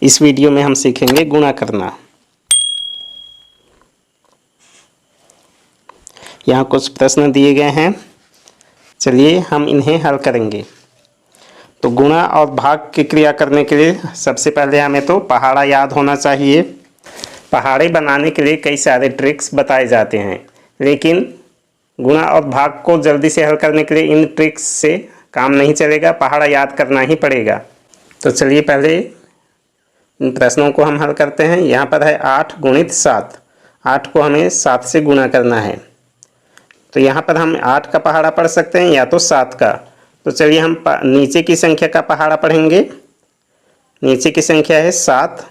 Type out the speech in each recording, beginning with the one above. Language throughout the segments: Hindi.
इस वीडियो में हम सीखेंगे गुणा करना। यहाँ कुछ प्रश्न दिए गए हैं, चलिए हम इन्हें हल करेंगे। तो गुणा और भाग की क्रिया करने के लिए सबसे पहले हमें तो पहाड़ा याद होना चाहिए। पहाड़े बनाने के लिए कई सारे ट्रिक्स बताए जाते हैं, लेकिन गुणा और भाग को जल्दी से हल करने के लिए इन ट्रिक्स से काम नहीं चलेगा, पहाड़ा याद करना ही पड़ेगा। तो चलिए पहले इन प्रश्नों को हम हल करते हैं। यहाँ पर है 8 गुणित 7। 8 को हमें 7 से गुणा करना है। तो यहाँ पर हम 8 का पहाड़ा पढ़ सकते हैं या तो 7 का। तो चलिए हम नीचे की संख्या का पहाड़ा पढ़ेंगे। नीचे की संख्या है 7।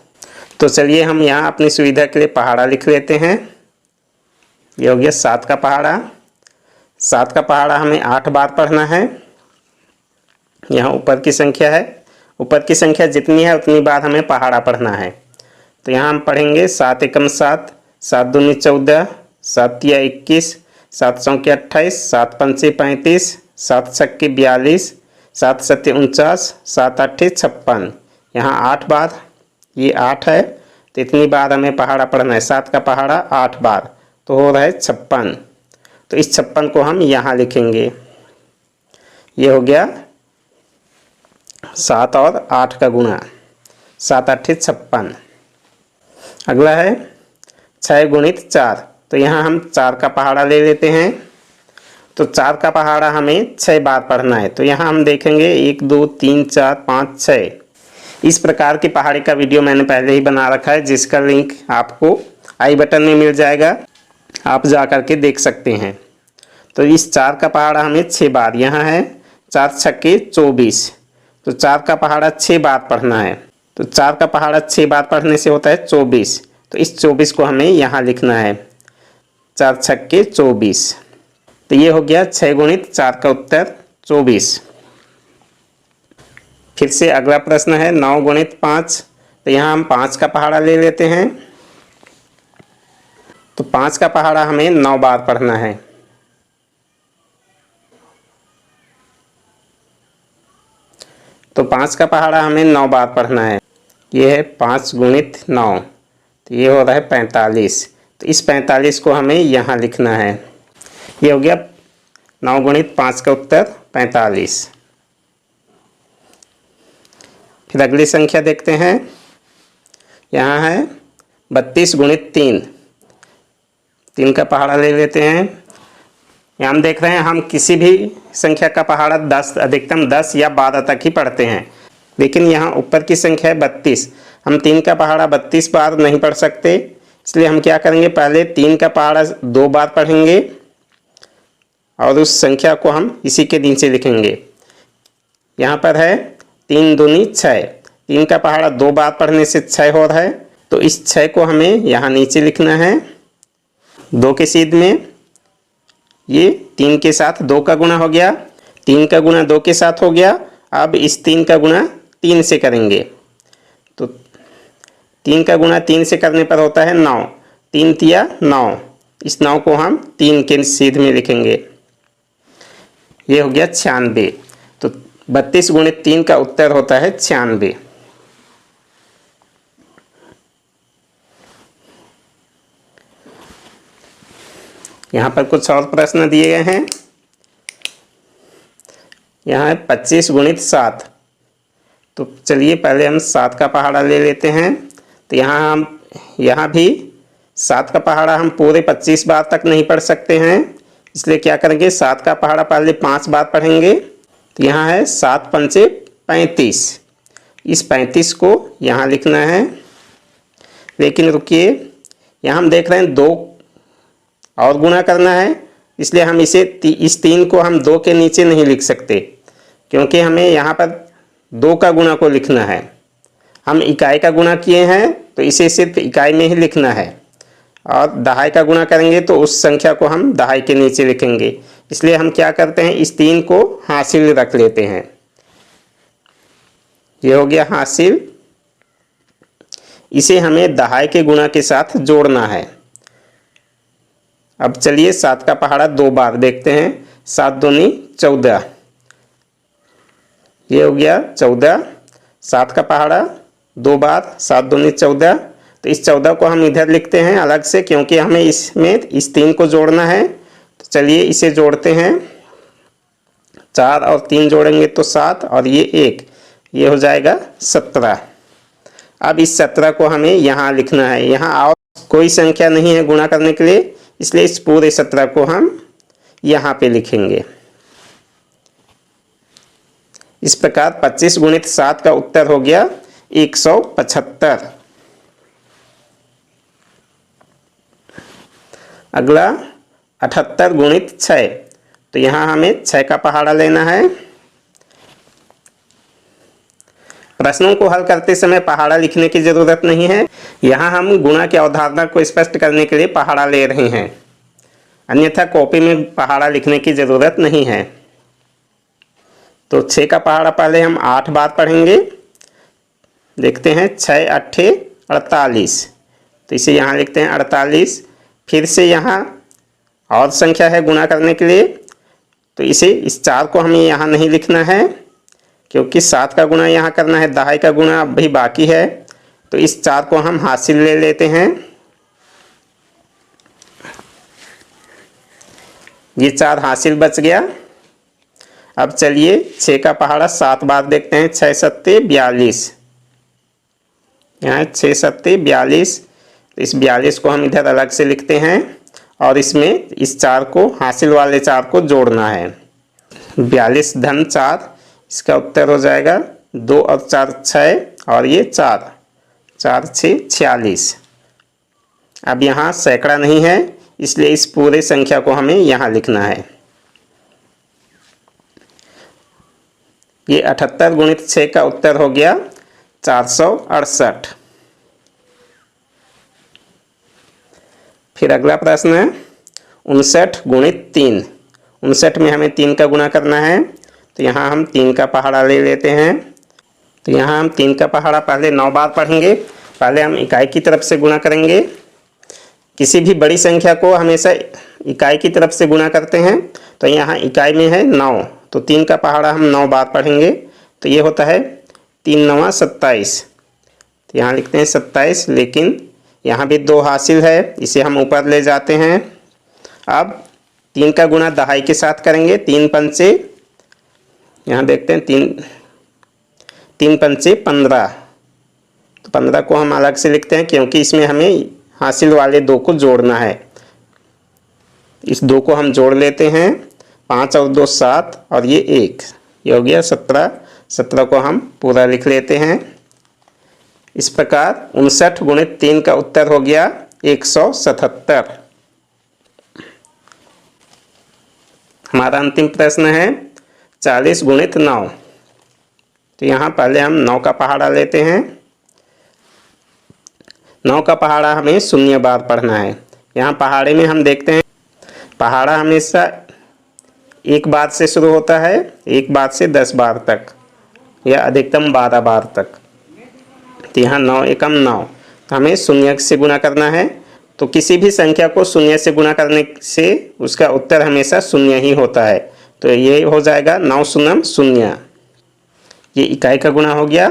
तो चलिए हम यहाँ अपनी सुविधा के लिए पहाड़ा लिख लेते हैं। ये हो गया 7 का पहाड़ा। 7 का पहाड़ा हमें 8 बार पढ़ना है। यहाँ ऊपर की संख्या है, ऊपर की संख्या जितनी है उतनी बार हमें पहाड़ा पढ़ना है। तो यहाँ हम पढ़ेंगे 7 एकम 7, 7 दूनी 14, 7 तिया 21, 7 चौके 28, 7 पंचे 35, 7 छक्के 42, 7 सत्ते 49, 7 आठे 56। यहाँ 8 बार, ये 8 है तो इतनी बार हमें पहाड़ा पढ़ना है। 7 का पहाड़ा 8 बार तो हो रहा है 56। तो इस 56 को हम यहाँ लिखेंगे। ये हो गया 7 और 8 का गुणा, 7 आठे 56। अगला है 6 गुणित 4। तो यहाँ हम 4 का पहाड़ा ले लेते हैं। तो 4 का पहाड़ा हमें 6 बार पढ़ना है। तो यहाँ हम देखेंगे 1 2 3 4 5 6। इस प्रकार की पहाड़े का वीडियो मैंने पहले ही बना रखा है, जिसका लिंक आपको आई बटन में मिल जाएगा, आप जा कर के देख सकते हैं। तो इस 4 का पहाड़ा हमें 6 बार, यहाँ है 4 छक्के 24। तो 4 का पहाड़ा 6 बार पढ़ना है। तो 4 का पहाड़ा 6 बार पढ़ने से होता है 24। तो इस 24 को हमें यहाँ लिखना है, 4 छक्के 24। तो ये हो गया 6 गुणित 4 का उत्तर 24। फिर से अगला प्रश्न है 9 गुणित 5। तो यहाँ हम 5 का पहाड़ा ले लेते हैं। तो 5 का पहाड़ा हमें 9 बार पढ़ना है। तो 5 का पहाड़ा हमें 9 बार पढ़ना है। ये है 5 गुणित 9, तो ये हो रहा है 45। तो इस 45 को हमें यहाँ लिखना है। ये हो गया 9 गुणित 5 का उत्तर 45। फिर अगली संख्या देखते हैं। यहाँ है 32 गुणित 3। 3 का पहाड़ा ले लेते हैं। यहाँ हम देख रहे हैं हम किसी भी संख्या का पहाड़ा 10, अधिकतम 10 या 12 तक ही पढ़ते हैं, लेकिन यहाँ ऊपर की संख्या है 32। हम 3 का पहाड़ा 32 बार नहीं पढ़ सकते, इसलिए हम क्या करेंगे, पहले 3 का पहाड़ा 2 बार पढ़ेंगे और उस संख्या को हम इसी के नीचे लिखेंगे। यहाँ पर है 3 दूनी 6। 3 का पहाड़ा 2 बार पढ़ने से 6 हो रहा है। तो इस 6 को हमें यहाँ नीचे लिखना है 2 के सीध में। ये 3 के साथ 2 का गुणा हो गया, 3 का गुणा 2 के साथ हो गया। अब इस 3 का गुणा 3 से करेंगे। तो 3 का गुणा 3 से करने पर होता है 9। 3 तिया 9। इस 9 को हम 3 के सीध में लिखेंगे। ये हो गया 96। तो 32 गुणित 3 का उत्तर होता है 96। यहाँ पर कुछ और प्रश्न दिए गए हैं। यहाँ है 25 गुणित 7। तो चलिए पहले हम 7 का पहाड़ा ले लेते हैं। तो यहाँ भी 7 का पहाड़ा हम पूरे 25 बार तक नहीं पढ़ सकते हैं, इसलिए क्या करेंगे, 7 का पहाड़ा पहले 5 बार पढ़ेंगे। तो यहाँ है 7 पंचे 35। इस 35 को यहाँ लिखना है। लेकिन रुकिए, यहाँ हम देख रहे हैं 2 और गुणा करना है, इसलिए हम इस 3 को हम 2 के नीचे नहीं लिख सकते, क्योंकि हमें यहाँ पर 2 का गुणा को लिखना है। हम इकाई का गुणा किए हैं तो इसे सिर्फ इकाई में ही लिखना है, और दहाई का गुणा करेंगे तो उस संख्या को हम दहाई के नीचे लिखेंगे। इसलिए हम क्या करते हैं, इस 3 को हासिल रख लेते हैं। ये हो गया हासिल। इसे हमें दहाई के गुणा के साथ जोड़ना है। अब चलिए 7 का पहाड़ा 2 बार देखते हैं। 7 दूनी 14। ये हो गया 14। 7 का पहाड़ा 2 बार 7 दूनी 14। तो इस 14 को हम इधर लिखते हैं अलग से, क्योंकि हमें इसमें इस 3 को जोड़ना है। तो चलिए इसे जोड़ते हैं। 4 और 3 जोड़ेंगे तो 7 और ये 1, ये हो जाएगा 17। अब इस 17 को हमें यहाँ लिखना है। यहाँ और कोई संख्या नहीं है गुणा करने के लिए, इसलिए इस पूरे 17 को हम यहाँ पे लिखेंगे। इस प्रकार 25 गुणित 7 का उत्तर हो गया 175। अगला 78 गुणित 6। तो यहाँ हमें 6 का पहाड़ा लेना है। प्रश्नों को हल करते समय पहाड़ा लिखने की जरूरत नहीं है। यहाँ हम गुणा की अवधारणा को स्पष्ट करने के लिए पहाड़ा ले रहे हैं, अन्यथा कॉपी में पहाड़ा लिखने की जरूरत नहीं है। तो 6 का पहाड़ा पहले हम 8 बार पढ़ेंगे। देखते हैं 6 8 48। तो इसे यहाँ लिखते हैं 48। फिर से यहाँ और संख्या है गुणा करने के लिए, तो इस 4 को हमें यहाँ नहीं लिखना है, क्योंकि 7 का गुणा यहाँ करना है, दहाई का गुणा अभी बाकी है। तो इस 4 को हम हासिल ले लेते हैं। ये 4 हासिल बच गया। अब चलिए 6 का पहाड़ा 7 बार देखते हैं। 6 7 42। यहाँ 6 7 42। तो इस 42 को हम इधर अलग से लिखते हैं और इसमें इस 4 को, हासिल वाले 4 को जोड़ना है। 42 धन 4, इसका उत्तर हो जाएगा 2 और 4 6 और ये 4 4 6 46। अब यहाँ सैकड़ा नहीं है, इसलिए इस पूरे संख्या को हमें यहाँ लिखना है। ये 78 गुणित 6 का उत्तर हो गया 468। फिर अगला प्रश्न है 59 गुणित 3। 59 में हमें 3 का गुणा करना है। तो यहाँ हम 3 का पहाड़ा ले लेते हैं। तो यहाँ हम 3 का पहाड़ा पहले 9 बार पढ़ेंगे। पहले हम इकाई की तरफ से गुणा करेंगे। किसी भी बड़ी संख्या को हमेशा इकाई की तरफ से गुणा करते हैं। तो यहाँ इकाई में है 9, तो 3 का पहाड़ा हम 9 बार पढ़ेंगे। तो ये होता है 3 9 27। तो यहाँ लिखते हैं 27, लेकिन यहाँ भी 2 हासिल है, इसे हम ऊपर ले जाते हैं। अब 3 का गुणा दहाई के साथ करेंगे। 3 पंचे, यहाँ देखते हैं 3 पंचे 15। तो 15 को हम अलग से लिखते हैं, क्योंकि इसमें हमें हासिल वाले 2 को जोड़ना है। इस 2 को हम जोड़ लेते हैं। 5 और 2 7 और ये 1, ये हो गया 17। 17 को हम पूरा लिख लेते हैं। इस प्रकार 59 गुणित 3 का उत्तर हो गया 177। हमारा अंतिम प्रश्न है 40 गुणित 9। तो यहाँ पहले हम 9 का पहाड़ा लेते हैं। 9 का पहाड़ा हमें 0 बार पढ़ना है। यहाँ पहाड़े में हम देखते हैं पहाड़ा हमेशा 1 बार से शुरू होता है, 1 बार से 10 बार तक या अधिकतम 12 बार तक। तो यहाँ 9 एकम 9, तो हमें 0 से गुणा करना है। तो किसी भी संख्या को 0 से गुणा करने से उसका उत्तर हमेशा 0 ही होता है। तो ये हो जाएगा 9 शून्यम 0। ये इकाई का गुणा हो गया।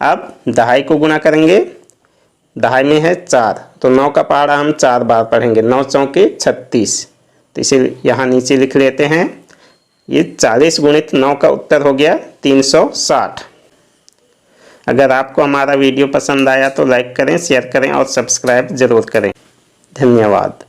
अब दहाई को गुणा करेंगे। दहाई में है 4, तो 9 का पहाड़ा हम 4 बार पढ़ेंगे। 9 चौके 36। तो इसे यहाँ नीचे लिख लेते हैं। ये 40 गुणित 9 का उत्तर हो गया 360। अगर आपको हमारा वीडियो पसंद आया तो लाइक करें, शेयर करें और सब्सक्राइब जरूर करें। धन्यवाद।